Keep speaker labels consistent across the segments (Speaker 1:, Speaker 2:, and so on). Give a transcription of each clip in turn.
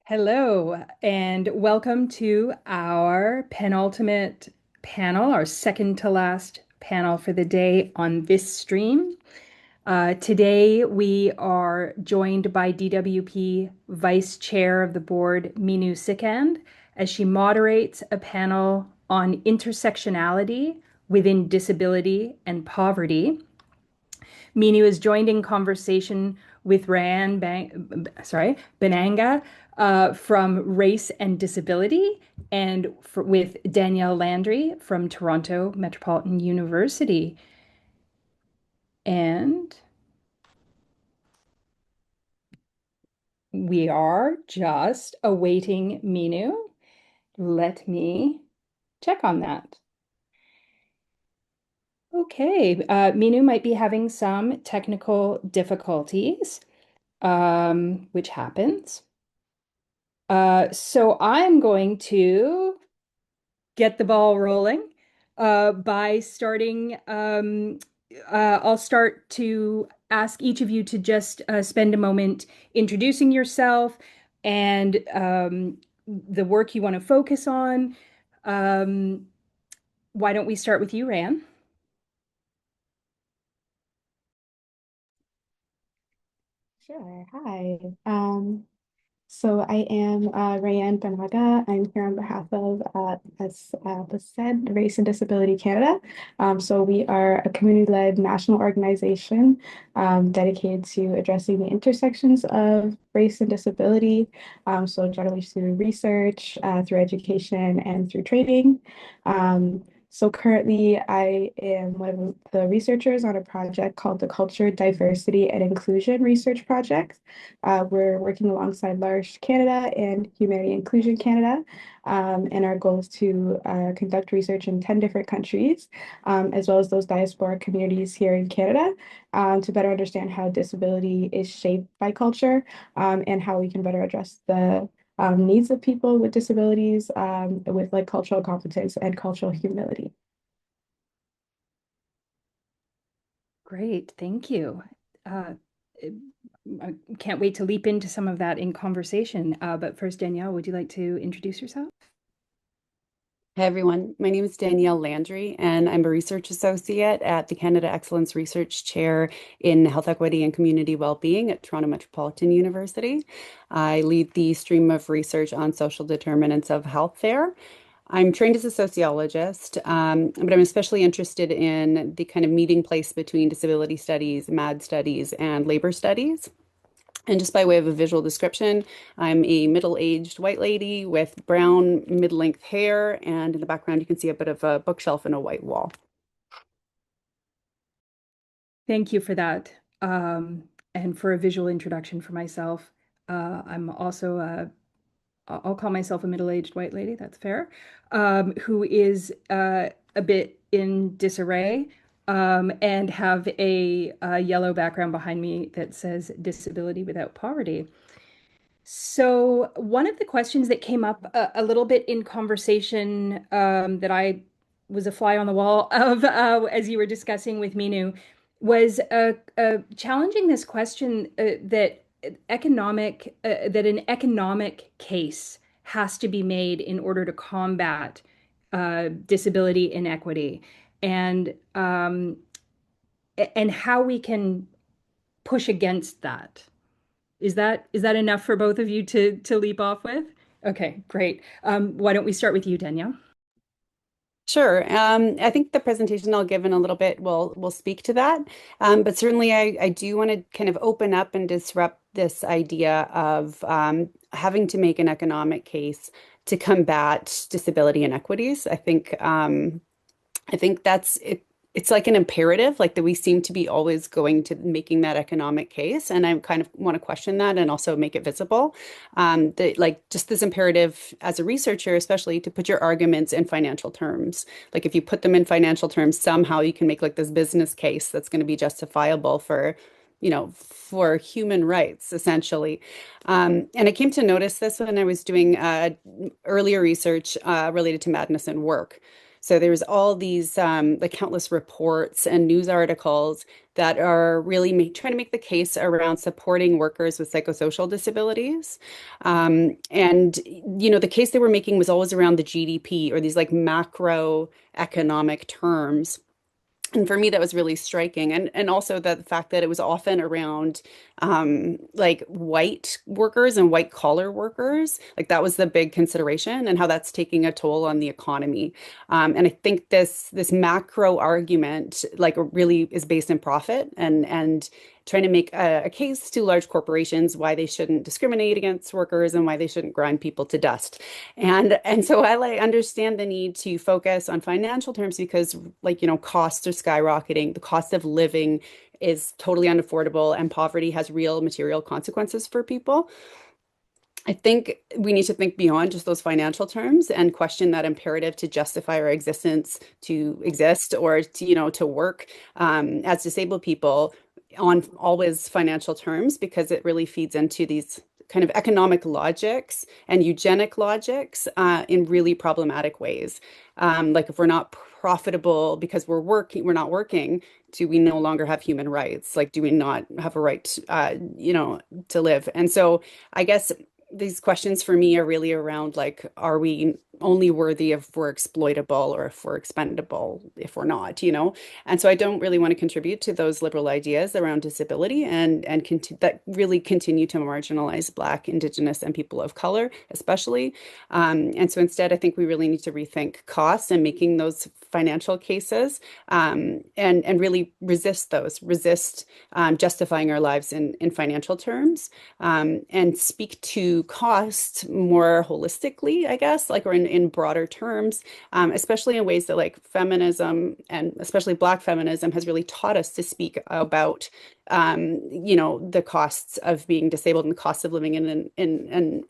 Speaker 1: Hello, and welcome to our penultimate panel, our second to last panel for the day on this stream. Today, we are joined by DWP Vice Chair of the Board, Meenu Sikand, as she moderates a panel on intersectionality within disability and poverty. Meenu is joined in conversation with Banaga from Race and Disability, and with Danielle Landry from Toronto Metropolitan University. And we are just awaiting Meenu. Let me check on that. Okay, Meenu might be having some technical difficulties, which happens. So I'm going to get the ball rolling by starting. I'll start to ask each of you to just spend a moment introducing yourself and the work you want to focus on. Um, why don't we start with you, Rayanne?
Speaker 2: Sure. Hi. So I am Rayanne Banaga. I'm here on behalf of, as was said, Race and Disability Canada. So we are a community-led national organization dedicated to addressing the intersections of race and disability. So generally through research, through education, and through training. So currently, I am one of the researchers on a project called the Culture, Diversity, and Inclusion Research Project. We're working alongside Large Canada and Humanity Inclusion Canada, and our goal is to conduct research in 10 different countries, as well as those diaspora communities here in Canada, to better understand how disability is shaped by culture, and how we can better address the needs of people with disabilities, with like cultural competence and cultural humility.
Speaker 1: Great, thank you. Uh, I can't wait to leap into some of that in conversation. But first, Danielle, would you like to introduce yourself?
Speaker 3: Hi, everyone. My name is Danielle Landry, and I'm a research associate at the Canada Excellence Research Chair in Health Equity and Community Wellbeing at Toronto Metropolitan University. I lead the stream of research on social determinants of health there. I'm trained as a sociologist, but I'm especially interested in the kind of meeting place between disability studies, MAD studies, and labor studies. And just by way of a visual description, I'm a middle-aged white lady with brown mid-length hair, and in the background you can see a bit of a bookshelf and a white wall.
Speaker 1: Thank you for that. And for a visual introduction for myself, I'm also I'll call myself a middle-aged white lady, that's fair, who is a bit in disarray, and have a yellow background behind me that says disability without poverty. So one of the questions that came up a little bit in conversation, that I was a fly on the wall of, as you were discussing with Meenu, was challenging this question, that an economic case has to be made in order to combat disability inequity, and and how we can push against that. Is that enough for both of you to leap off with? Okay, great. Why don't we start with you, Danielle?
Speaker 3: Sure. I think the presentation I'll give in a little bit will speak to that. But certainly I do want to kind of open up and disrupt this idea of having to make an economic case to combat disability inequities. I think that's it. It's like an imperative, like that we seem to be always going to making that economic case. And I kind of want to question that and also make it visible. That like just this imperative as a researcher, especially to put your arguments in financial terms. Like if you put them in financial terms, somehow you can make like this business case that's going to be justifiable for, for human rights, essentially. And I came to notice this when I was doing earlier research related to madness and work. So there's all these like countless reports and news articles that are really trying to make the case around supporting workers with psychosocial disabilities. And, the case they were making was always around the GDP or these like macroeconomic terms. And for me, that was really striking. And also the fact that it was often around like white workers and white collar workers. Like that was the big consideration and how that's taking a toll on the economy. And I think this macro argument like really is based in profit and trying to make a case to large corporations why they shouldn't discriminate against workers and why they shouldn't grind people to dust. And so I like understand the need to focus on financial terms because like, costs are skyrocketing. The cost of living is totally unaffordable and poverty has real material consequences for people. I think we need to think beyond just those financial terms and question that imperative to justify our existence, to exist, or to, to work as disabled people on always financial terms, because it really feeds into these kind of economic logics and eugenic logics in really problematic ways. Like if we're not profitable because we're not working, do we no longer have human rights? Like, do we not have a right, to live? And so I guess these questions for me are really around like, are we only worthy if we're exploitable or if we're expendable if we're not, And so I don't really want to contribute to those liberal ideas around disability and that really continue to marginalize Black, Indigenous, and people of color, especially. And so instead, I think we really need to rethink costs and making those financial cases and really resist justifying our lives in financial terms and speak to cost more holistically, I guess, like or in broader terms, especially in ways that like feminism and especially Black feminism has really taught us to speak about, the costs of being disabled and the cost of living in an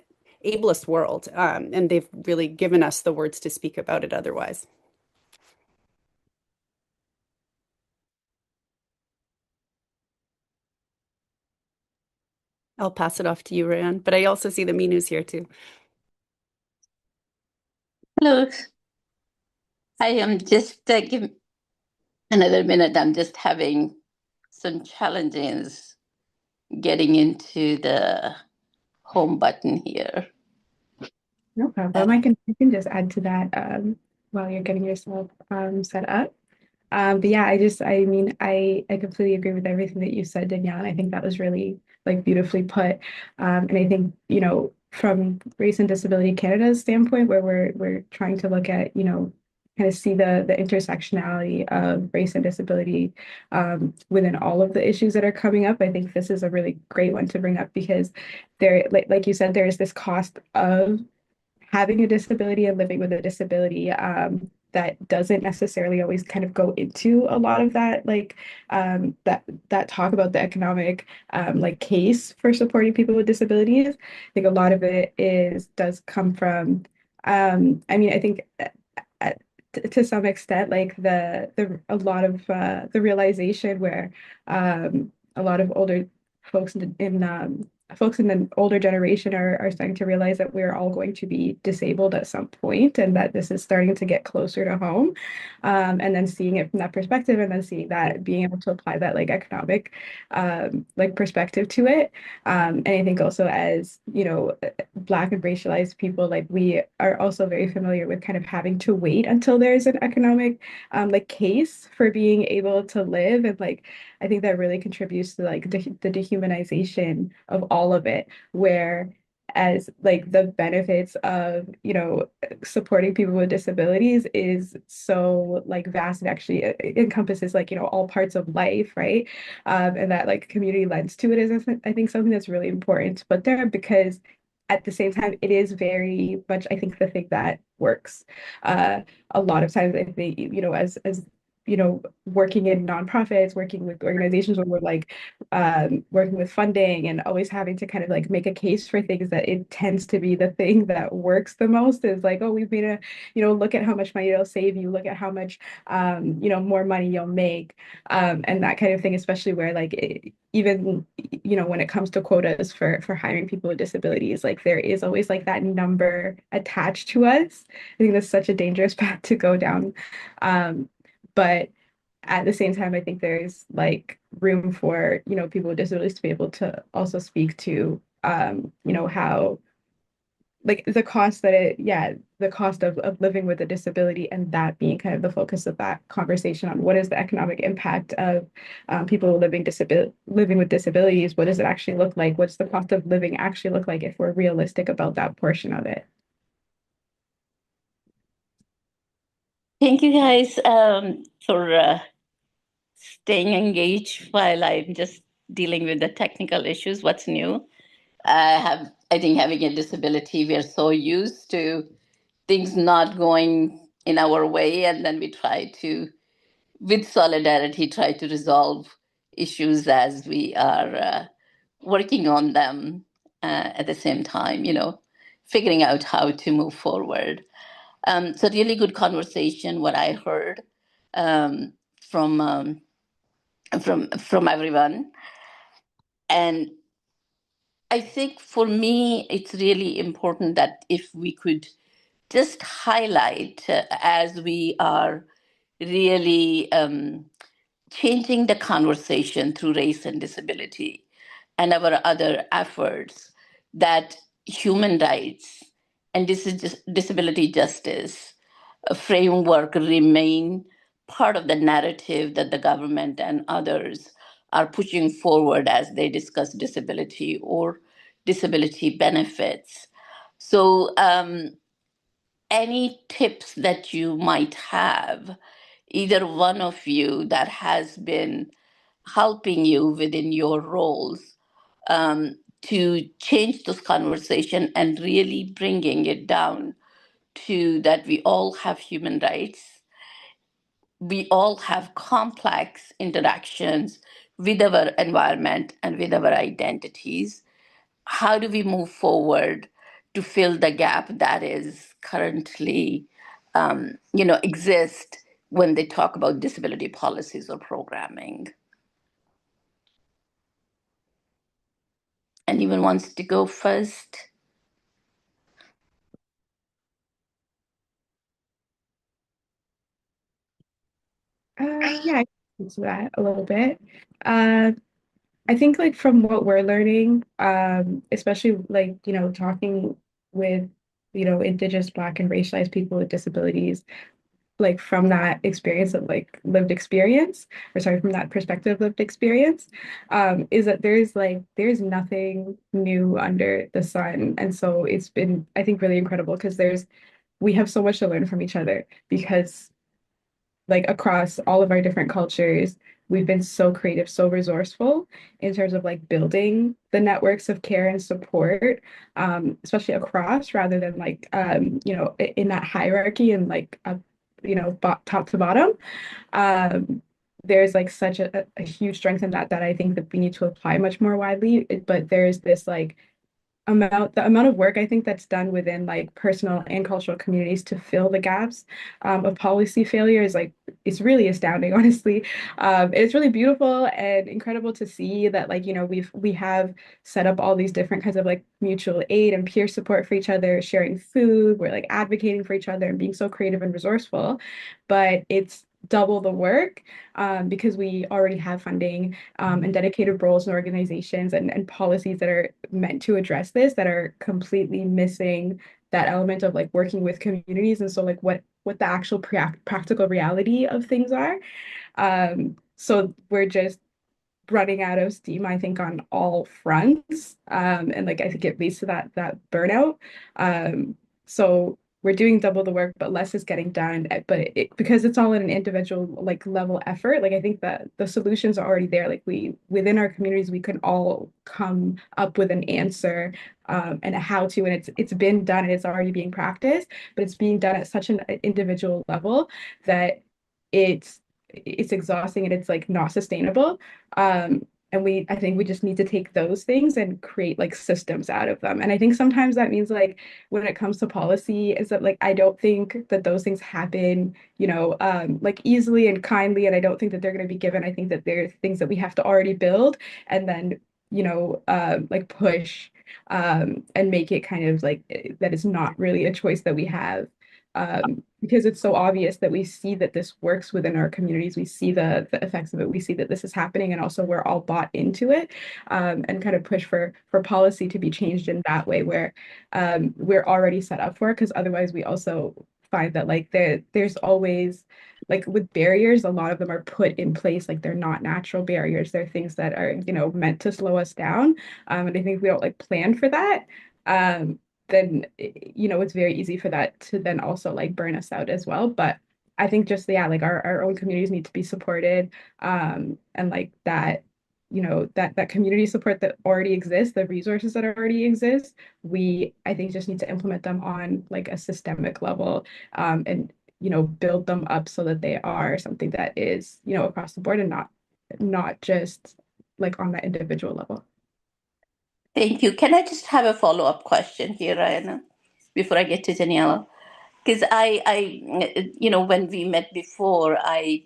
Speaker 3: ableist world. And they've really given us the words to speak about it otherwise. I'll pass it off to you, Rayanne, but I also see the Meenu's here too.
Speaker 4: Hello, I am just give another minute. I'm just having some challenges getting into the home button here.
Speaker 2: No problem. I can just add to that while you're getting yourself set up. But yeah, I completely agree with everything that you said, Danielle. And I think that was really like beautifully put. And I think, from Race and Disability Canada's standpoint, where we're trying to look at, kind of see the intersectionality of race and disability within all of the issues that are coming up. I think this is a really great one to bring up because there, like you said, there is this cost of having a disability and living with a disability that doesn't necessarily always kind of go into a lot of that that talk about the economic like case for supporting people with disabilities. I think a lot of it does come from I think uh, to some extent like the a lot of the realization where a lot of older folks folks in the older generation are starting to realize that we're all going to be disabled at some point and that this is starting to get closer to home. And then seeing it from that perspective and then seeing that being able to apply that like economic like perspective to it. And I think also as, Black and racialized people, like we are also very familiar with kind of having to wait until there's an economic like case for being able to live. And like I think that really contributes to like the dehumanization of all of it, where as like the benefits of supporting people with disabilities is so like vast and actually encompasses like all parts of life, right? And that like community lens to it is I think something that's really important but there because at the same time it is very much I think the thing that works a lot of times I think as working in nonprofits, working with organizations where we're like working with funding and always having to kind of like make a case for things, that it tends to be the thing that works the most is like, oh, we've made a, look at how much money it'll save you, look at how much, more money you'll make, and that kind of thing, especially where like even, when it comes to quotas for hiring people with disabilities, like there is always like that number attached to us. I think that's such a dangerous path to go down. But at the same time, I think there's like room for, people with disabilities to be able to also speak to, how like the cost the cost of living with a disability, and that being kind of the focus of that conversation on what is the economic impact of people living with disabilities. What does it actually look like? What's the cost of living actually look like if we're realistic about that portion of it?
Speaker 4: Thank you guys for staying engaged while I'm just dealing with the technical issues. What's new? I think having a disability, we are so used to things not going in our way, and then we try to, with solidarity, try to resolve issues as we are working on them at the same time, figuring out how to move forward. So really good conversation, what I heard um, from from everyone. And I think for me, it's really important that if we could just highlight as we are really changing the conversation through race and disability and our other efforts, that human rights and disability justice framework remain part of the narrative that the government and others are pushing forward as they discuss disability or disability benefits. So, any tips that you might have, either one of you that has been helping you within your roles to change this conversation and really bringing it down to that we all have human rights, we all have complex interactions with our environment and with our identities. How do we move forward to fill the gap that is currently, exist when they talk about disability policies or programming? Anyone wants to go first?
Speaker 2: Yeah, I can speak to that a little bit. Uh, I think like from what we're learning, especially like, talking with, Indigenous, Black, and racialized people with disabilities, like from that experience of like lived experience, or sorry, from that perspective of lived experience, is that there's nothing new under the sun. And so it's been, I think, really incredible because we have so much to learn from each other, because like across all of our different cultures, we've been so creative, so resourceful in terms of like building the networks of care and support, especially across, rather than like, in that hierarchy and like, top to bottom. Um, there's like such a huge strength in that I think that we need to apply much more widely. But there's this like the amount of work I think that's done within like personal and cultural communities to fill the gaps of policy failure is like, it's really astounding, honestly. It's really beautiful and incredible to see that like, we have set up all these different kinds of like mutual aid and peer support for each other, sharing food, we're like advocating for each other and being so creative and resourceful. But it's double the work, because we already have funding, and dedicated roles and organizations and policies that are meant to address this, that are completely missing that element of like working with communities. And so like what the actual practical reality of things are. So we're just running out of steam, I think, on all fronts. And like I think it leads to that burnout. So we're doing double the work, but less is getting done. But because it's all in an individual like level effort, like I think that the solutions are already there. Like within our communities, we can all come up with an answer, and a how to, and it's been done and it's already being practiced, but it's being done at such an individual level that it's it's exhausting and it's like not sustainable. And I think we just need to take those things and create like systems out of them. And I think sometimes that means like when it comes to policy, is that like I don't think that those things happen, like easily and kindly. And I don't think that they're going to be given. I think that there's things that we have to already build and then, like push and make it kind of like that is not really a choice that we have. Because it's so obvious that we see that this works within our communities. We see the effects of it. We see that this is happening, and also we're all bought into it, and kind of push for policy to be changed in that way where we're already set up for it. Because otherwise, we also find that like there's always like with barriers, a lot of them are put in place like they're not natural barriers. They're things that are meant to slow us down. And I think if we don't like plan for that. Then it's very easy for that to then also like burn us out as well. But I think just yeah, like our own communities need to be supported, and like that, that community support that already exists, the resources that already exist, we I think just need to implement them on like a systemic level, and build them up so that they are something that is across the board and not just like on that individual level.
Speaker 4: Thank you. Can I just have a follow-up question here, Rayanne, before I get to Danielle? Because when we met before, I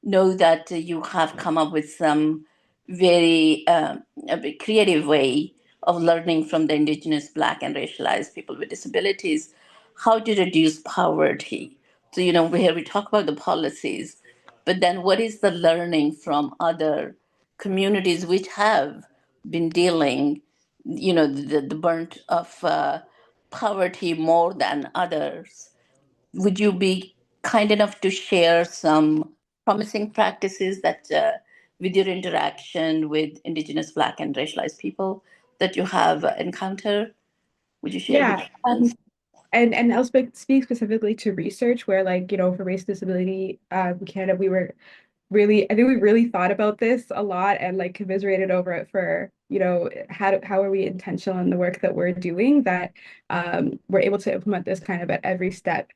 Speaker 4: know that you have come up with some very a bit creative way of learning from the Indigenous, Black, and racialized people with disabilities how to reduce poverty. So, where we talk about the policies, but then what is the learning from other communities which have been dealing, the burnt of poverty more than others? Would you be kind enough to share some promising practices that, with your interaction with Indigenous, Black, and racialized people, that you have encountered? Would you share with
Speaker 2: Yeah.
Speaker 4: us?
Speaker 2: And I'll speak specifically to research where like, for race disability in Canada, I think we really thought about this a lot and like commiserated over it for, how are we intentional in the work that we're doing that we're able to implement this kind of at every step.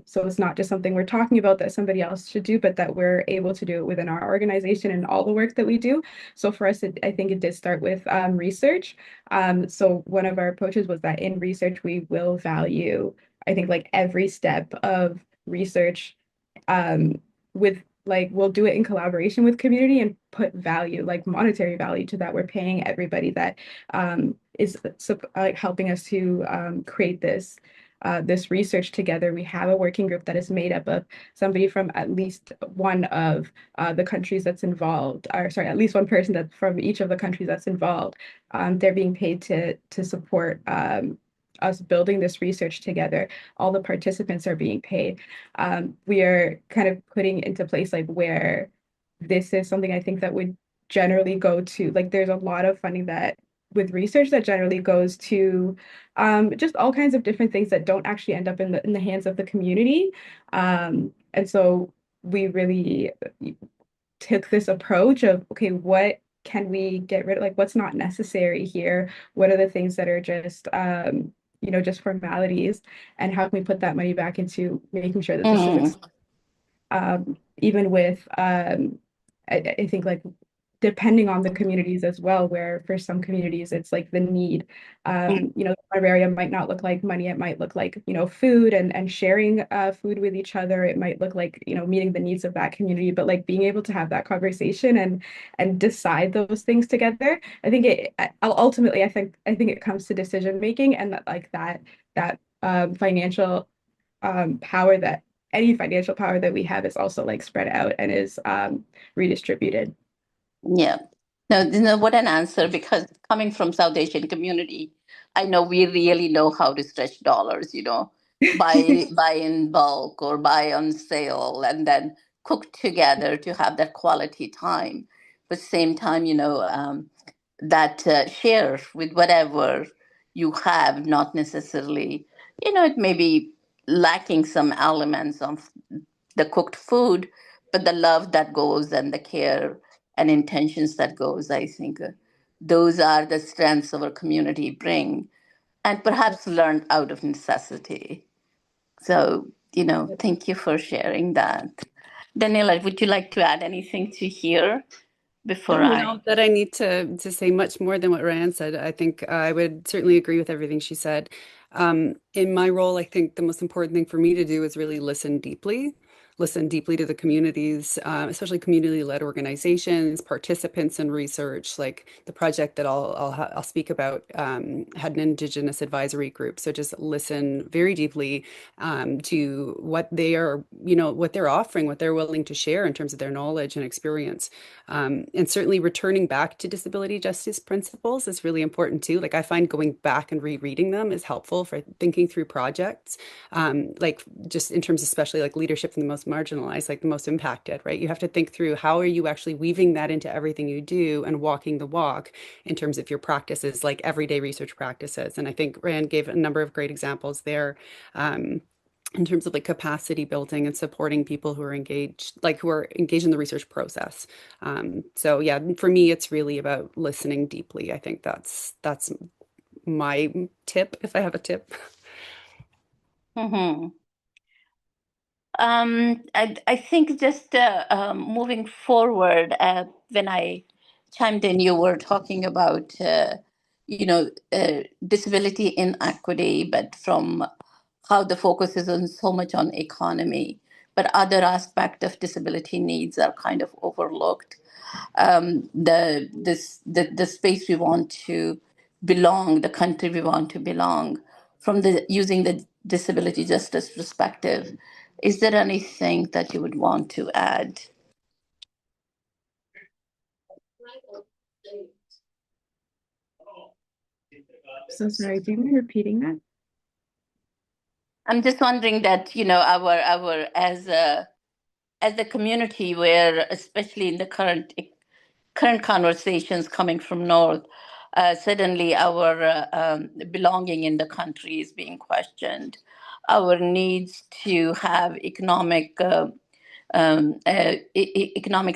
Speaker 2: So it's not just something we're talking about that somebody else should do, but that we're able to do it within our organization and all the work that we do. So for us, I think it did start with research. So one of our approaches was that in research, we will value, I think, like every step of research with like we'll do it in collaboration with community and put value, like monetary value to that. We're paying everybody that is like helping us to create this research together. We have a working group that is made up of somebody from at least one of the countries that's involved, or sorry, at least one person that's from each of the countries that's involved. They're being paid to support us building this research together. All the participants are being paid. We are kind of putting into place like where this is something I think that would generally go to, like there's a lot of funding that with research that generally goes to just all kinds of different things that don't actually end up in the hands of the community. And so we really took this approach of, okay, what can we get rid of? Like, what's not necessary here? What are the things that are just formalities? And how can we put that money back into making sure that the civics,
Speaker 4: Mm.
Speaker 2: even with, I think like depending on the communities as well, where for some communities it's like the need. Our area might not look like money, it might look like, food and sharing food with each other. It might look like, meeting the needs of that community, but like being able to have that conversation and decide those things together. I think ultimately I think it comes to decision making and that like that financial power that any financial power that we have is also like spread out and is redistributed.
Speaker 4: Yeah. No, what an answer, because coming from South Asian community, I know we really know how to stretch dollars, buy in bulk or buy on sale and then cook together to have that quality time. But same time, that share with whatever you have, not necessarily, it may be lacking some elements of the cooked food, but the love that goes and the care and intentions that goes, I think those are the strengths our community bring and perhaps learned out of necessity. So, thank you for sharing that. Daniela, would you like to add anything to here
Speaker 3: I
Speaker 4: before
Speaker 3: don't
Speaker 4: I?
Speaker 3: know that I need to say much more than what Rayanne said. I think I would certainly agree with everything she said. In my role, I think the most important thing for me to do is really listen deeply to the communities, especially community-led organizations, participants in research. Like the project that I'll speak about had an Indigenous advisory group. So just listen very deeply to what they are, what they're offering, what they're willing to share in terms of their knowledge and experience. And certainly returning back to disability justice principles is really important too. Like I find going back and rereading them is helpful for thinking through projects, like just in terms, especially like leadership in the most marginalized, like the most impacted, right? You have to think through how are you actually weaving that into everything you do and walking the walk in terms of your practices, like everyday research practices. And I think Rand gave a number of great examples there. In terms of like capacity building and supporting people who are engaged, in the research process. So yeah, for me, it's really about listening deeply. I think that's my tip, if I have a tip.
Speaker 4: Mhm. I think just moving forward, when I chimed in, you were talking about, disability inequity, but from how the focus is on so much on economy, but other aspect of disability needs are kind of overlooked. The space we want to belong, the country we want to belong, from the using the disability justice perspective. Is there anything that you would want to add?
Speaker 2: So sorry, do you mind repeating that?
Speaker 4: I'm just wondering that, our as a community, where especially in the current conversations coming from North, suddenly our belonging in the country is being questioned. Our needs to have economic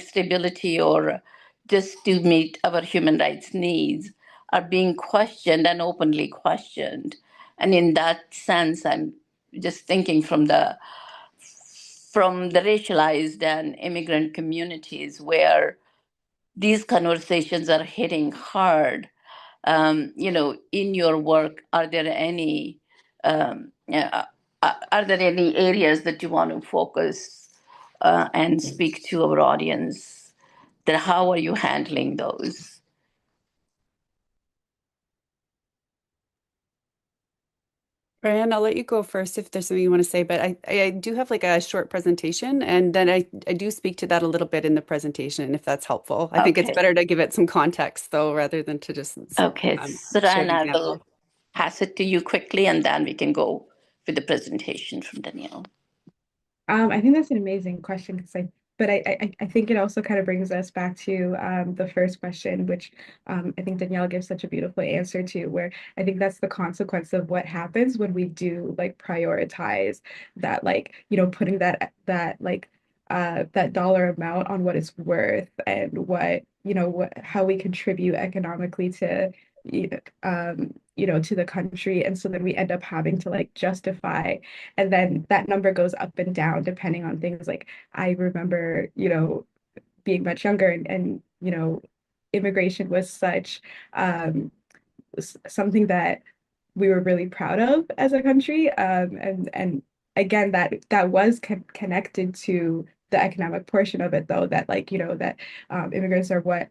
Speaker 4: stability, or just to meet our human rights needs, are being questioned and openly questioned. And in that sense, I'm just thinking from the racialized and immigrant communities where these conversations are hitting hard. In your work, are there any areas that you want to focus and speak to our audience? That how are you handling those?
Speaker 3: Ryan, I'll let you go first if there's something you want to say, but I do have like a short presentation, and then I do speak to that a little bit in the presentation, if that's helpful. I think it's
Speaker 4: Okay.
Speaker 3: better to give it some context though, rather than to just
Speaker 4: Okay. So
Speaker 3: share
Speaker 4: then
Speaker 3: the
Speaker 4: I
Speaker 3: example.
Speaker 4: will pass it to you quickly, and then we can go with the presentation from Danielle.
Speaker 2: I think that's an amazing question because I think it also kind of brings us back to the first question, which I think Danielle gives such a beautiful answer to, where I think that's the consequence of what happens when we do like prioritize that, like, putting that dollar amount on what it's worth and how we contribute economically to to the country. And so then we end up having to like justify, and then that number goes up and down depending on things. Like I remember, being much younger, and immigration was such something that we were really proud of as a country. And again, that was connected to the economic portion of it, though, that like, that immigrants are what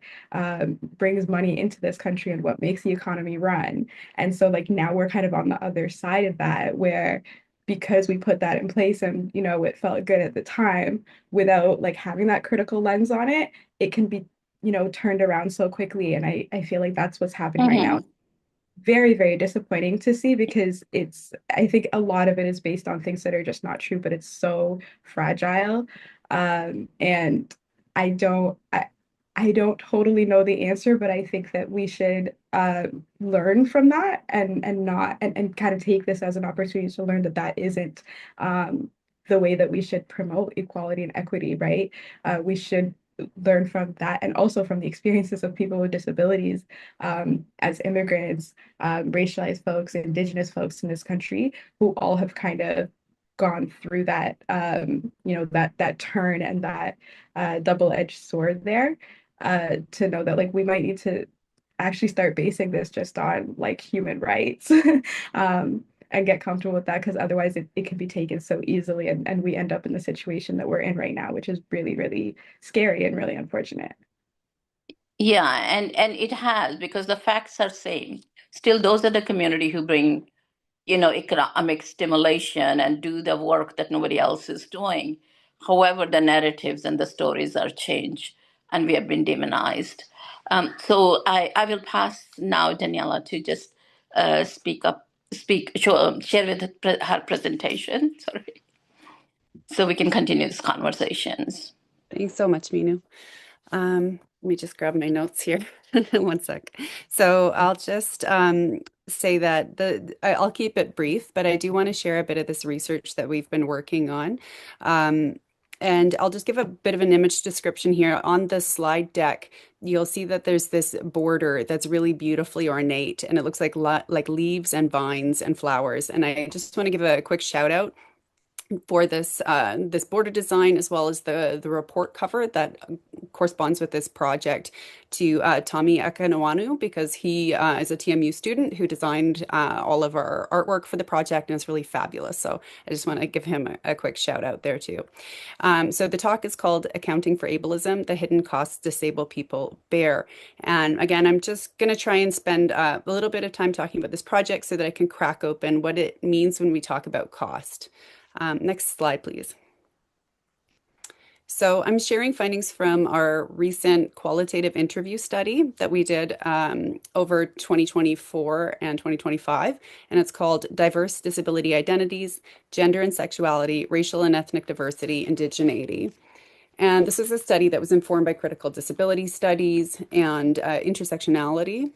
Speaker 2: brings money into this country and what makes the economy run. And so like now we're kind of on the other side of that, where because we put that in place and it felt good at the time, without like having that critical lens on it, it can be turned around so quickly. And I feel like that's what's happening right now.
Speaker 4: Mm-hmm.
Speaker 2: Very, very disappointing to see, because I think a lot of it is based on things that are just not true, but it's so fragile. And I don't totally know the answer, but I think that we should learn from that, and kind of take this as an opportunity to learn that that isn't the way that we should promote equality and equity, right? We should learn from that, and also from the experiences of people with disabilities, as immigrants, racialized folks, indigenous folks in this country, who all have kind of gone through that, that turn and that double-edged sword there, to know that like we might need to actually start basing this just on like human rights, and get comfortable with that, because otherwise it can be taken so easily, and we end up in the situation that we're in right now, which is really, really scary and really unfortunate.
Speaker 4: Yeah, and it has, because the facts are same. Still, those are the community who bring, economic stimulation and do the work that nobody else is doing. However, the narratives and the stories are changed, and we have been demonized. So I will pass now Daniela to just share with her presentation. Sorry, so we can continue these conversations.
Speaker 3: Thanks so much, Meenu. Let me just grab my notes here. One sec. So I'll just say that I'll keep it brief, but I do want to share a bit of this research that we've been working on. And I'll just give a bit of an image description here. On the slide deck, you'll see that there's this border that's really beautifully ornate, and it looks like leaves and vines and flowers. And I just want to give a quick shout out for this border design, as well as the report cover that corresponds with this project, to Tommy Ekanawanu, because he is a TMU student who designed all of our artwork for the project, and it's really fabulous. So I just want to give him a quick shout out there too. So the talk is called "Accounting for Ableism: The Hidden Costs Disabled People Bear." And again, I'm just going to try and spend a little bit of time talking about this project so that I can crack open what it means when we talk about cost. Next slide, please. So I'm sharing findings from our recent qualitative interview study that we did over 2024 and 2025, and it's called Diverse Disability Identities, Gender and Sexuality, Racial and Ethnic Diversity, Indigeneity. And this is a study that was informed by critical disability studies and intersectionality.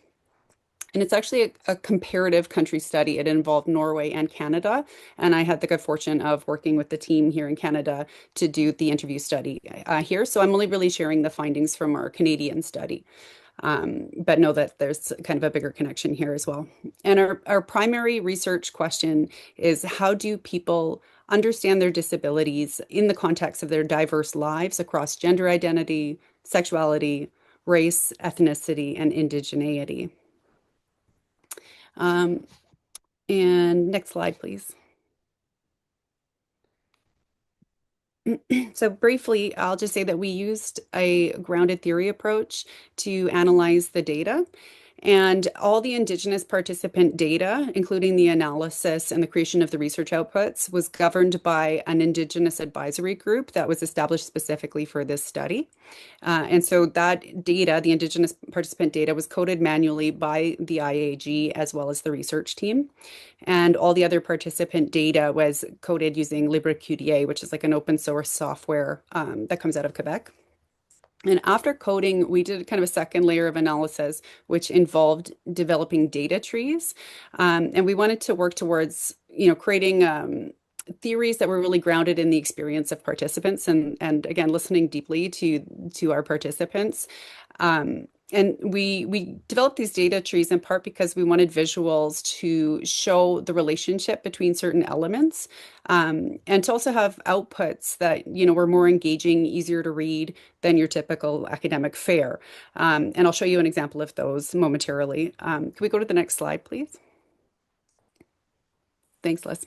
Speaker 3: And it's actually a comparative country study. It involved Norway and Canada. And I had the good fortune of working with the team here in Canada to do the interview study here. So I'm only really sharing the findings from our Canadian study. But know that there's kind of a bigger connection here as well. And our primary research question is, how do people understand their disabilities in the context of their diverse lives across gender identity, sexuality, race, ethnicity, and indigeneity? And next slide, please. So briefly, I'll just say that we used a grounded theory approach to analyze the data. And all the Indigenous participant data, including the analysis and the creation of the research outputs, was governed by an Indigenous advisory group that was established specifically for this study. And so that data, the Indigenous participant data, was coded manually by the IAG as well as the research team. And all the other participant data was coded using LibreQDA, which is like an open source software that comes out of Quebec. And after coding, we did kind of a second layer of analysis, which involved developing data trees. And we wanted to work towards, creating theories that were really grounded in the experience of participants, and again, listening deeply to our participants. And we developed these data trees in part because we wanted visuals to show the relationship between certain elements, and to also have outputs that, were more engaging, easier to read than your typical academic fare. And I'll show you an example of those momentarily. Can we go to the next slide, please? Thanks, Liz.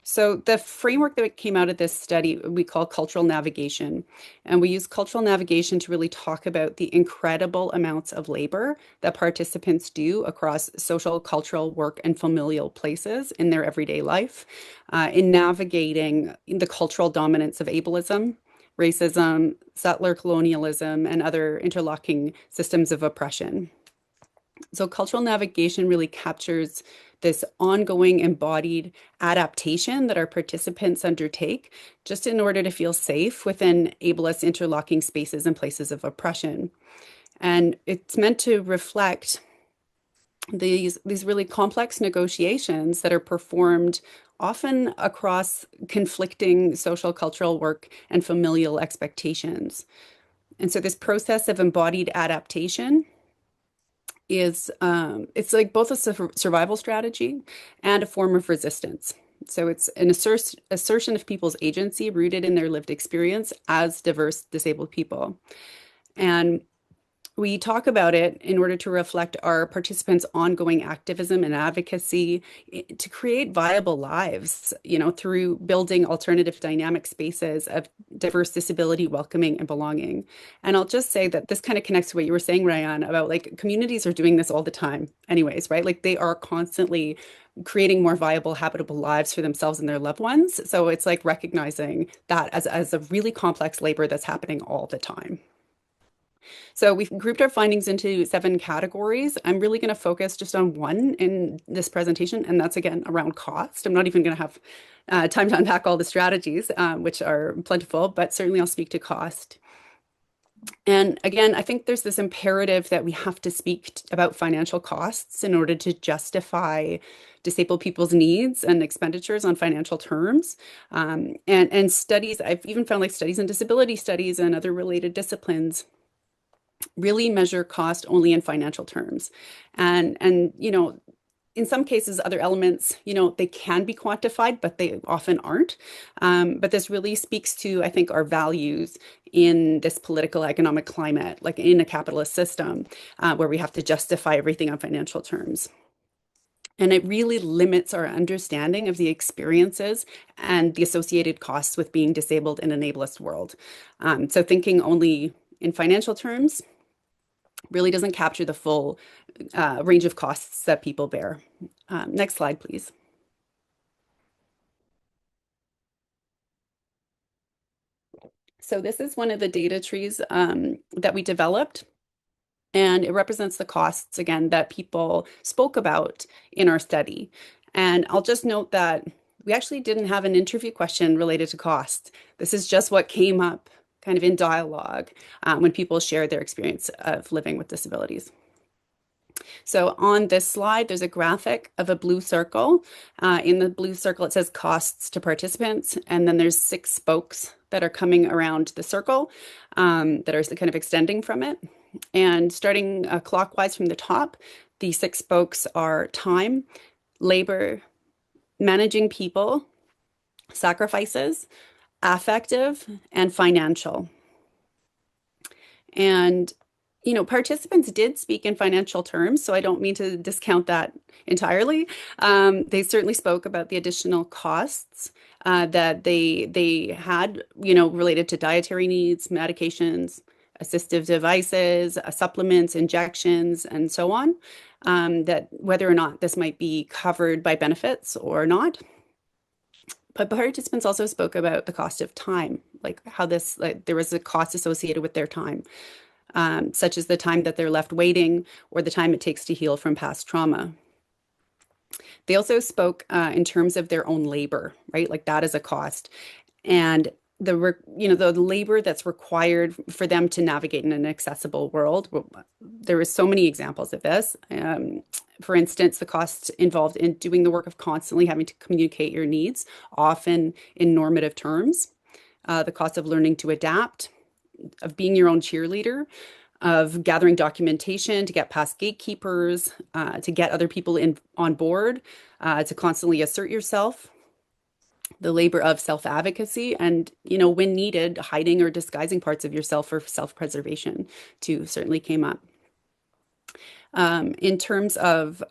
Speaker 3: So the framework that came out of this study, we call cultural navigation. And we use cultural navigation to really talk about the incredible amounts of labor that participants do across social, cultural, work, and familial places in their everyday life, in navigating the cultural dominance of ableism, racism, settler colonialism, and other interlocking systems of oppression. So cultural navigation really captures this ongoing embodied adaptation that our participants undertake just in order to feel safe within ableist interlocking spaces and places of oppression. And it's meant to reflect these really complex negotiations that are performed often across conflicting social, cultural, work, and familial expectations. And so this process of embodied adaptation is it's like both a survival strategy and a form of resistance. So it's an assertion of people's agency rooted in their lived experience as diverse disabled people. And we talk about it in order to reflect our participants' ongoing activism and advocacy to create viable lives, through building alternative dynamic spaces of diverse disability, welcoming, and belonging. And I'll just say that this kind of connects to what you were saying, Rayanne, about like communities are doing this all the time anyways, right? Like they are constantly creating more viable, habitable lives for themselves and their loved ones. So it's like recognizing that as a really complex labor that's happening all the time. So we've grouped our findings into 7 categories. I'm really going to focus just on one in this presentation, and that's again around cost. I'm not even going to have time to unpack all the strategies, which are plentiful, but certainly I'll speak to cost. And again, I think there's this imperative that we have to speak about financial costs in order to justify disabled people's needs and expenditures on financial terms. And studies, I've even found like studies in disability studies and other related disciplines really measure cost only in financial terms. And in some cases, other elements, they can be quantified, but they often aren't. But this really speaks to, I think, our values in this political economic climate, like in a capitalist system, where we have to justify everything on financial terms. And it really limits our understanding of the experiences and the associated costs with being disabled in an ableist world. So thinking only in financial terms really doesn't capture the full range of costs that people bear. Next slide, please. So this is one of the data trees that we developed, and it represents the costs, again, that people spoke about in our study. And I'll just note that we actually didn't have an interview question related to cost. This is just what came up kind of in dialogue when people shared their experience of living with disabilities. So on this slide, there's a graphic of a blue circle. In the blue circle, it says costs to participants, and then there's 6 spokes that are coming around the circle that are kind of extending from it. And starting clockwise from the top, the 6 spokes are time, labor, managing people, sacrifices, affective, and financial. And participants did speak in financial terms, so I don't mean to discount that entirely. They certainly spoke about the additional costs that they had, related to dietary needs, medications, assistive devices, supplements, injections, and so on, that whether or not this might be covered by benefits or not. But participants also spoke about the cost of time, like how there was a cost associated with their time. Such as the time that they're left waiting or the time it takes to heal from past trauma. They also spoke in terms of their own labor, right? Like that is a cost. And the labor that's required for them to navigate in an accessible world. There are so many examples of this. For instance, the costs involved in doing the work of constantly having to communicate your needs, often in normative terms. The cost of learning to adapt, of being your own cheerleader, of gathering documentation to get past gatekeepers, to get other people on board, to constantly assert yourself, the labor of self-advocacy, and, when needed, hiding or disguising parts of yourself for self-preservation too certainly came up. In terms of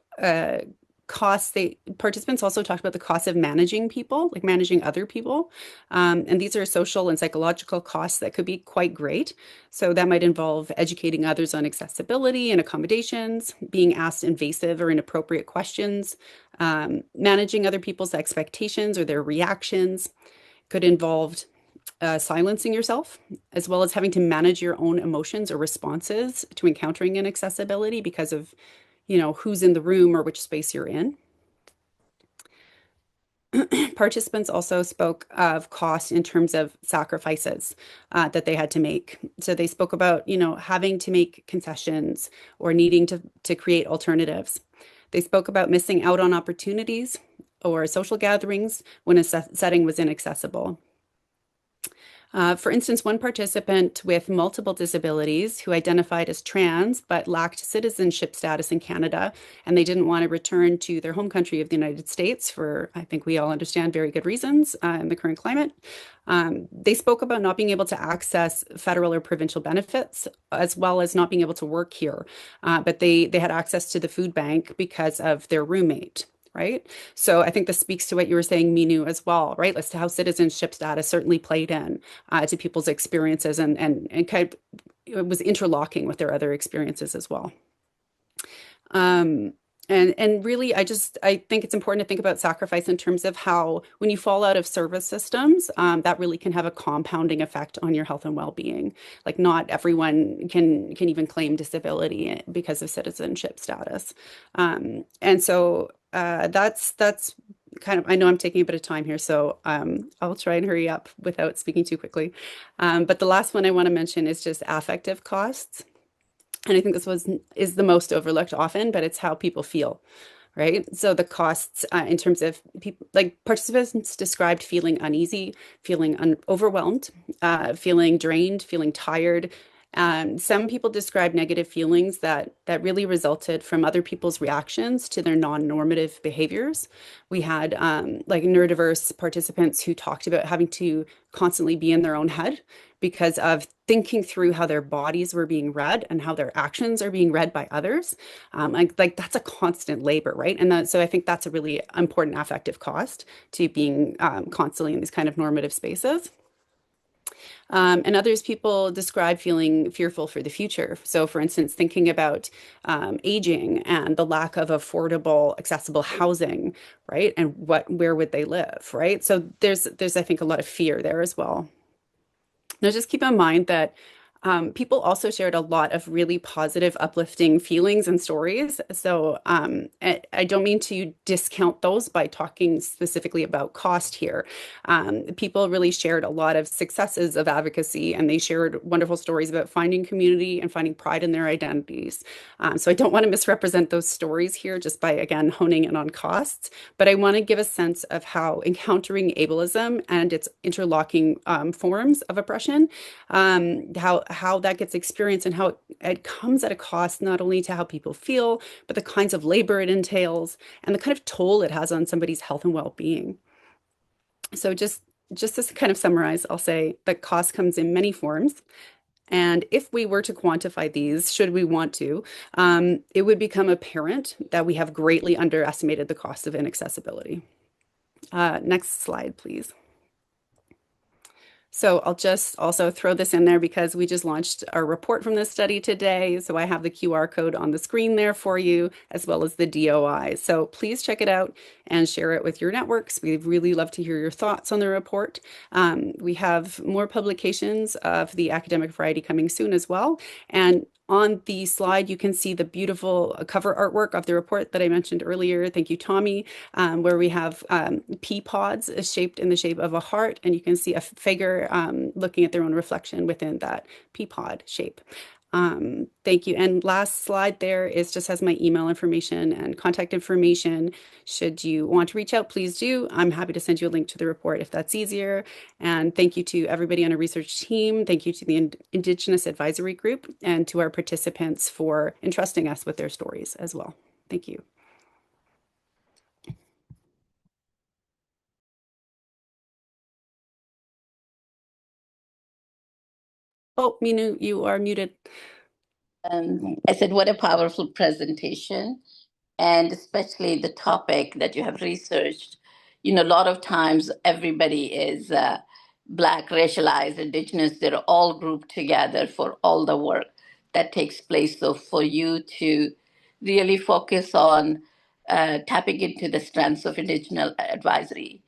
Speaker 3: costs, participants also talked about the cost of managing people, like managing other people. And these are social and psychological costs that could be quite great. So that might involve educating others on accessibility and accommodations, being asked invasive or inappropriate questions, managing other people's expectations or their reactions. Could involve silencing yourself, as well as having to manage your own emotions or responses to encountering inaccessibility because of who's in the room or which space you're in. Participants also spoke of cost in terms of sacrifices that they had to make. So they spoke about, having to make concessions or needing to create alternatives. They spoke about missing out on opportunities or social gatherings when a setting was inaccessible. For instance, one participant with multiple disabilities who identified as trans but lacked citizenship status in Canada, and they didn't want to return to their home country of the United States for, I think we all understand, very good reasons in the current climate. They spoke about not being able to access federal or provincial benefits, as well as not being able to work here. But they had access to the food bank because of their roommate. Right. So I think this speaks to what you were saying, Meenu, as well, right? As to how citizenship status certainly played in to people's experiences and kind of it was interlocking with their other experiences as well. And really, I think it's important to think about sacrifice in terms of how when you fall out of service systems, that really can have a compounding effect on your health and well-being. Like not everyone can even claim disability because of citizenship status. And so that's kind of, I know I'm taking a bit of time here, so I'll try and hurry up without speaking too quickly. But the last one I want to mention is just affective costs. And I think is the most overlooked often, but it's how people feel, right? So the costs in terms of people, like participants described feeling uneasy, feeling overwhelmed, feeling drained, feeling tired. Some people describe negative feelings that really resulted from other people's reactions to their non-normative behaviors. We had like neurodiverse participants who talked about having to constantly be in their own head because of thinking through how their bodies were being read and how their actions are being read by others. Like that's a constant labor, right? So I think that's a really important affective cost to being constantly in these kind of normative spaces. And others people describe feeling fearful for the future. So, for instance, thinking about aging and the lack of affordable, accessible housing, right? And where would they live, right? So there's I think a lot of fear there as well. Now, just keep in mind that people also shared a lot of really positive, uplifting feelings and stories. So I don't mean to discount those by talking specifically about cost here. People really shared a lot of successes of advocacy, and they shared wonderful stories about finding community and finding pride in their identities. So I don't want to misrepresent those stories here just by, again, honing in on costs, but I want to give a sense of how encountering ableism and its interlocking forms of oppression, how that gets experienced and how it comes at a cost not only to how people feel, but the kinds of labor it entails and the kind of toll it has on somebody's health and well-being. So just to kind of summarize, I'll say that cost comes in many forms. And if we were to quantify these, should we want to, it would become apparent that we have greatly underestimated the cost of inaccessibility. Next slide, please. So I'll just also throw this in there because we just launched our report from this study today. So I have the QR code on the screen there for you, as well as the DOI. So please check it out and share it with your networks. We'd really love to hear your thoughts on the report. We have more publications of the academic variety coming soon as well. And on the slide, you can see the beautiful cover artwork of the report that I mentioned earlier. Thank you, Tommy, where we have pea pods shaped in the shape of a heart, and you can see a figure looking at their own reflection within that pea pod shape. Thank you. And last slide there just has my email information and contact information. Should you want to reach out, please do. I'm happy to send you a link to the report if that's easier. And thank you to everybody on our research team. Thank you to the Indigenous Advisory Group and to our participants for entrusting us with their stories as well. Thank you. Oh, Meenu, you are muted.
Speaker 4: I said, what a powerful presentation, and especially the topic that you have researched. You know, a lot of times everybody is Black, racialized, Indigenous, they're all grouped together for all the work that takes place. So for you to really focus on tapping into the strengths of Indigenous Advisory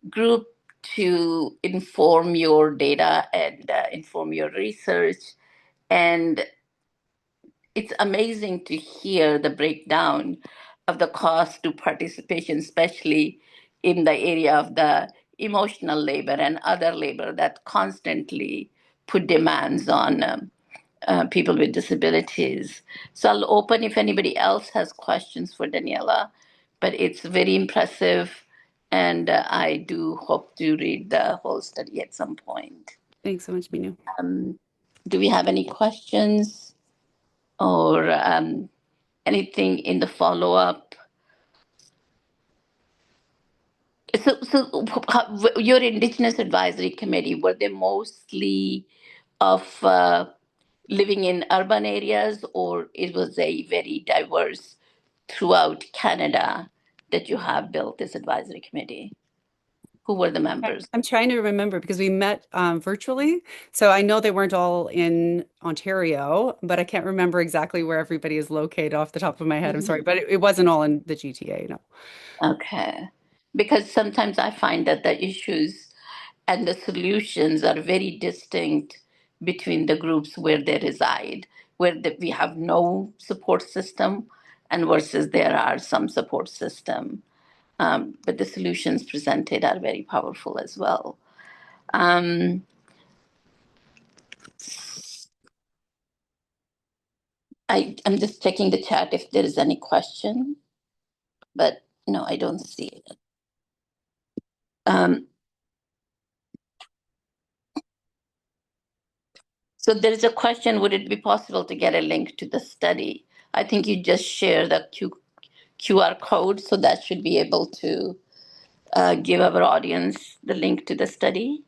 Speaker 4: Group to inform your data and inform your research. And it's amazing to hear the breakdown of the cost to participation, especially in the area of the emotional labor and other labor that constantly put demands on people with disabilities. So I'll open if anybody else has questions for Daniela, but it's very impressive. And I do hope to read the whole study at some point.
Speaker 3: Thanks so much, Meenu.
Speaker 4: Do we have any questions or anything in the follow-up? So your Indigenous Advisory Committee, were they mostly of living in urban areas, or it was a very diverse throughout Canada that you have built this advisory committee? Who were the members?
Speaker 3: I'm trying to remember because we met virtually. So I know they weren't all in Ontario, but I can't remember exactly where everybody is located off the top of my head. I'm sorry, but it wasn't all in the GTA, no.
Speaker 4: Okay. Because sometimes I find that the issues and the solutions are very distinct between the groups where they reside, where we have no support system and versus there are some support system. But the solutions presented are very powerful as well. Um, I'm just checking the chat if there is any question, but no, I don't see it. So there is a question, would it be possible to get a link to the study? I think you just share the QR code, so that should be able to give our audience the link to the study,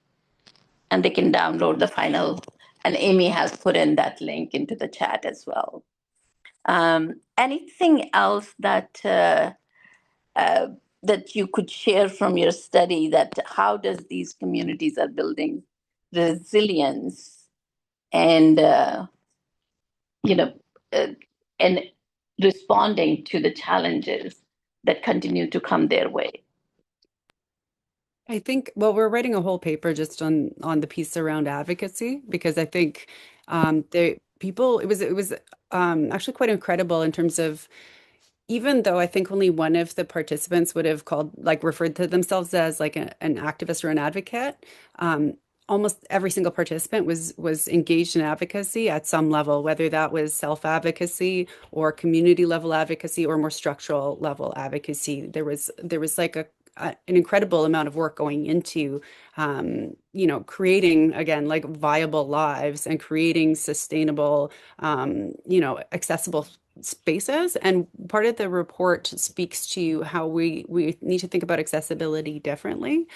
Speaker 4: and they can download the final. And Amy has put in that link into the chat as well. Anything else that that you could share from your study, that how does these communities are building resilience and you know uh, and responding to the challenges that continue to come their way?
Speaker 3: I think, well, we're writing a whole paper just on the piece around advocacy because I think the people it was actually quite incredible in terms of even though I think only one of the participants would have called, like, referred to themselves as like an activist or an advocate, um, almost every single participant was engaged in advocacy at some level, whether that was self-advocacy or community level advocacy or more structural level advocacy. There was like an incredible amount of work going into creating again like viable lives and creating sustainable accessible spaces. And part of the report speaks to how we need to think about accessibility differently,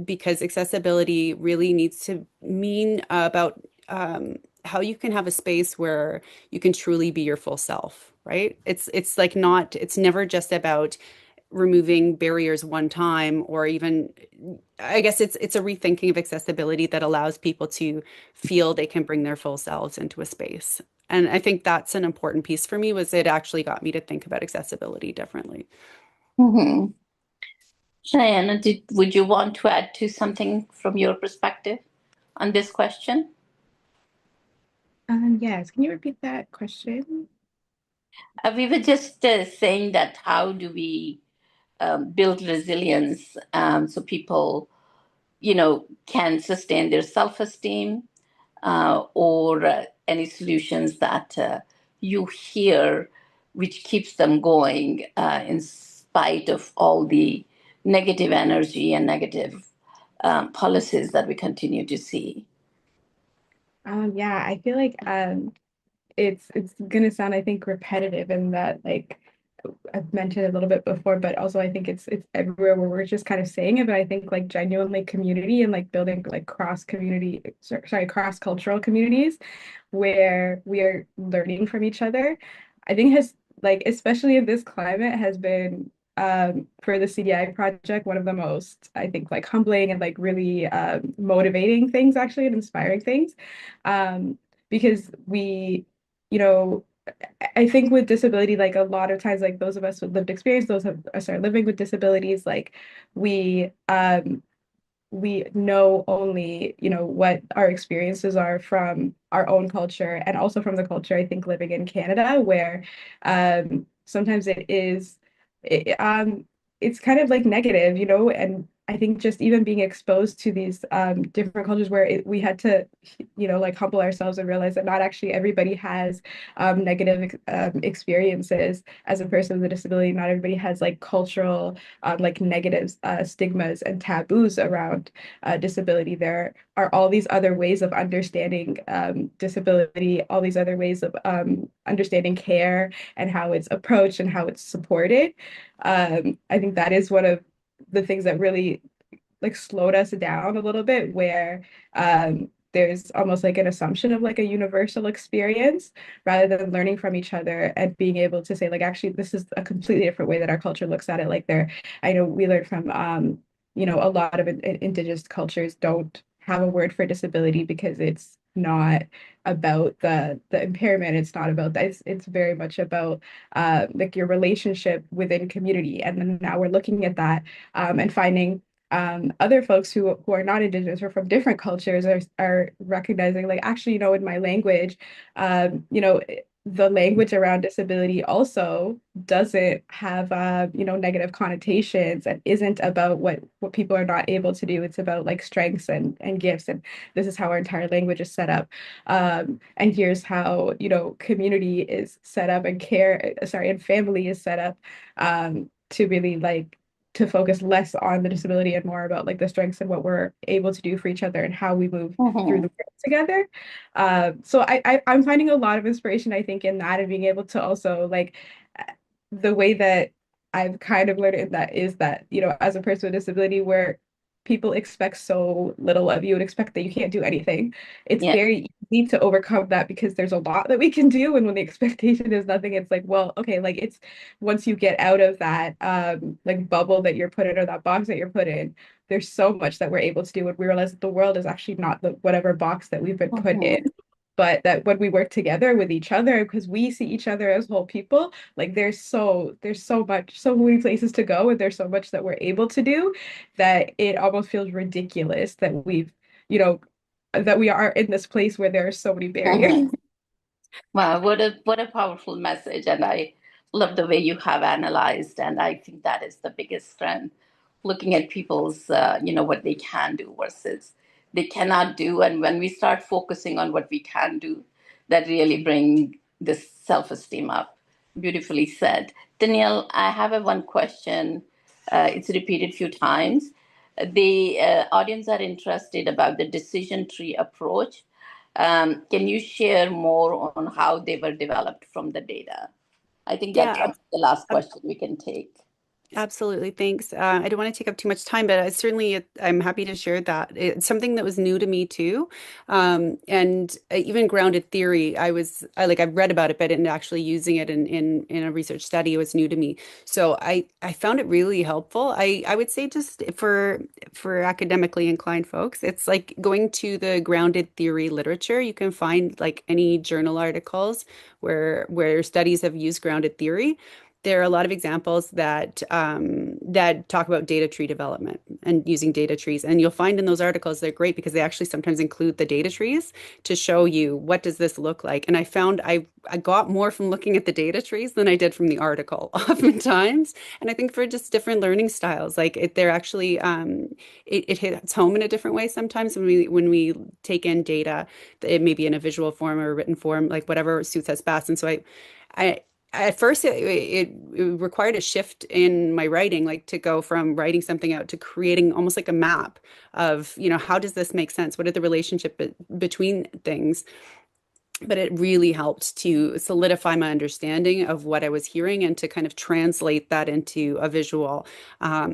Speaker 3: because accessibility really needs to mean about how you can have a space where you can truly be your full self, right? It's like not, it's never just about removing barriers one time, or even, I guess it's a rethinking of accessibility that allows people to feel they can bring their full selves into a space. And I think that's an important piece for me, was it actually got me to think about accessibility differently.
Speaker 4: Mm-hmm. Cheyenne, would you want to add to something from your perspective on this question?
Speaker 2: Yes, can you repeat that question?
Speaker 4: We were just saying that how do we build resilience so people, can sustain their self-esteem, or any solutions that you hear which keeps them going in spite of all the negative energy and negative policies that we continue to see.
Speaker 2: Yeah, I feel like it's gonna sound, I think, repetitive in that, like, I've mentioned a little bit before, but also I think it's everywhere where we're just kind of saying it. But I think like genuinely community and like building like cross cultural communities where we are learning from each other, I think has, like, especially in this climate, has been for the CDI project one of the most, I think, like humbling and like really motivating things, actually, and inspiring things, because we, you know, I think with disability, like a lot of times, like those of us with lived experience, those of us are living with disabilities, like we know only, what our experiences are from our own culture and also from the culture, I think, living in Canada, where sometimes it's kind of like negative, and I think just even being exposed to these different cultures where we had to, like humble ourselves and realize that not actually everybody has negative experiences as a person with a disability. Not everybody has like cultural like negative stigmas and taboos around disability. There are all these other ways of understanding disability, all these other ways of understanding care and how it's approached and how it's supported. I think that is one of the things that really like slowed us down a little bit, where there's almost like an assumption of like a universal experience rather than learning from each other and being able to say like actually this is a completely different way that our culture looks at it. Like I know we learned from a lot of indigenous cultures don't have a word for disability because it's not about the impairment. It's not about that. It's very much about like your relationship within community. And then now we're looking at that and finding other folks who are not indigenous or from different cultures are recognizing like actually, in my language, the language around disability also doesn't have negative connotations and isn't about what people are not able to do. It's about like strengths and gifts, and this is how our entire language is set up. And here's how community is set up and and family is set up to really like to focus less on the disability and more about like the strengths and what we're able to do for each other and how we move through the world together. So I'm finding a lot of inspiration, I think, in that, and being able to also like the way that I've kind of learned in that is that, as a person with disability, where people expect so little of you and expect that you can't do anything, it's
Speaker 4: Yeah.
Speaker 2: very easy to overcome that because there's a lot that we can do. And when the expectation is nothing, it's like, well, okay, like it's once you get out of that like bubble that you're put in or that box that you're put in, there's so much that we're able to do. And we realize that the world is actually not the whatever box that we've been put in, but that when we work together with each other, because we see each other as whole people, like so many places to go, and there's so much that we're able to do that it almost feels ridiculous that you know, that we are in this place where there are so many barriers.
Speaker 4: Wow, what a powerful message. And I love the way you have analyzed. And I think that is the biggest strength, looking at people's, what they can do versus they cannot do. And when we start focusing on what we can do, that really bring this self-esteem up. Beautifully said. Danielle, I have one question. It's repeated a few times. The audience are interested about the decision tree approach. Can you share more on how they were developed from the data? I think
Speaker 3: Yeah,
Speaker 4: that's the last question we can take.
Speaker 3: absolutely. Thanks. I don't want to take up too much time, but I'm happy to share that. It's something that was new to me too. And even grounded theory, I've read about it, but in actually using it in a research study, it was new to me. So I found it really helpful. I would say just for academically inclined folks, it's like going to the grounded theory literature. You can find like any journal articles where studies have used grounded theory. There are a lot of examples that talk about data tree development and using data trees. And you'll find in those articles they're great because they actually sometimes include the data trees to show you what does this look like. And I found I got more from looking at the data trees than I did from the article oftentimes. And I think for just different learning styles, they're actually it hits home in a different way sometimes when we take in data, it may be in a visual form or a written form, like whatever suits us best. And so I at first it required a shift in my writing, like to go from writing something out to creating almost like a map of, how does this make sense? What are the relationship between things? But it really helped to solidify my understanding of what I was hearing and to kind of translate that into a visual.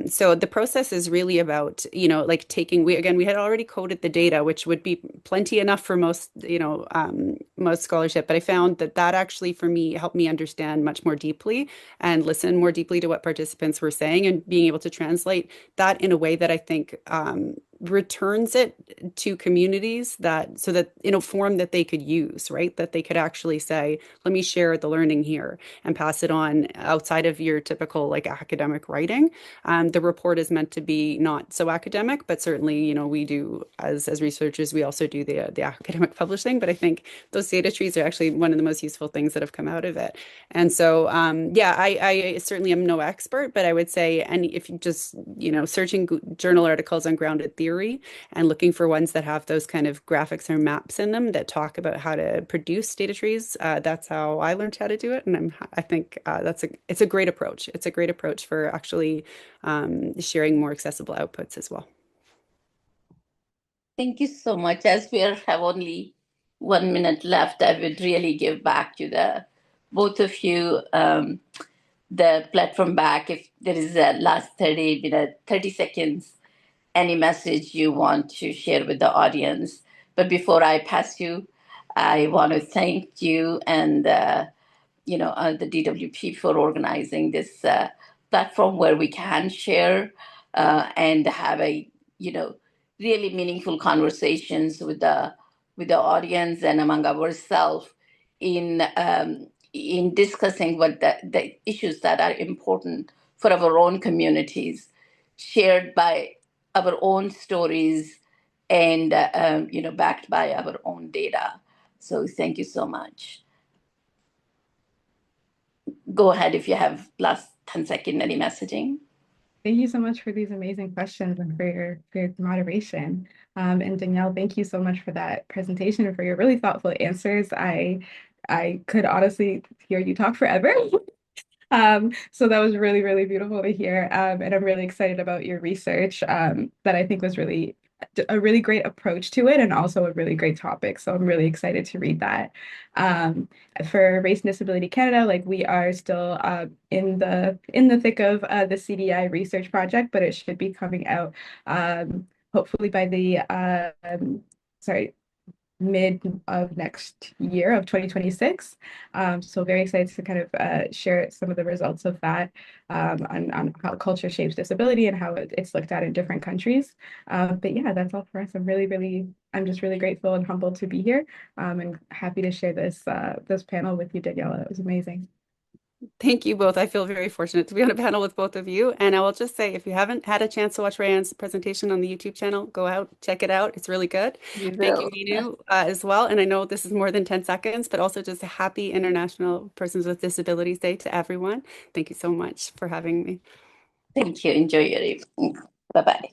Speaker 3: So the process is really about, like we had already coded the data, which would be plenty enough for most, most scholarship. But I found that actually for me helped me understand much more deeply and listen more deeply to what participants were saying and being able to translate that in a way that I think returns it to communities that so that in a form that they could use, right? That they could actually say, let me share the learning here and pass it on outside of your typical like academic writing. The report is meant to be not so academic, but certainly, we do as researchers, we also do the academic publishing. But I think those data trees are actually one of the most useful things that have come out of it. And so, yeah, I certainly am no expert, but I would say, and if you just, searching journal articles on grounded theory and looking for ones that have those kind of graphics or maps in them that talk about how to produce data trees, that's how I learned how to do it. And I think it's a great approach. It's a great approach for actually sharing more accessible outputs as well.
Speaker 4: Thank you so much. As we have only 1 minute left, I would really give back to the both of you the platform back. If there is a last 30 seconds, any message you want to share with the audience. But before I pass you, I want to thank you and the DWP for organizing this platform where we can share and have a really meaningful conversations with the audience and among ourselves in discussing what the issues that are important for our own communities, shared by our own stories and backed by our own data. So thank you so much. Go ahead if you have last 10 second any messaging.
Speaker 2: Thank you so much for these amazing questions and for your moderation. And Danielle, thank you so much for that presentation and for your really thoughtful answers. I could honestly hear you talk forever. So that was really, really beautiful to hear. And I'm really excited about your research that I think was really a really great approach to it and also a really great topic. So I'm really excited to read that. For Race and Disability Canada, like we are still in the thick of the CDI research project, but it should be coming out hopefully by the mid of next year of 2026. So very excited to kind of share some of the results of that on how culture shapes disability and how it's looked at in different countries. But yeah, that's all for us. I'm just really grateful and humbled to be here and happy to share this panel with you, Danielle. It was amazing.
Speaker 3: Thank you both. I feel very fortunate to be on a panel with both of you. And I will just say, if you haven't had a chance to watch Rayanne's presentation on the YouTube channel, go out, check it out. It's really good.
Speaker 4: We
Speaker 3: Thank you,
Speaker 4: will.
Speaker 3: Meenu, as well. And I know this is more than 10 seconds, but also just a happy International Persons with Disabilities Day to everyone. Thank you so much for having me.
Speaker 4: Thank you. Enjoy your evening. Bye-bye.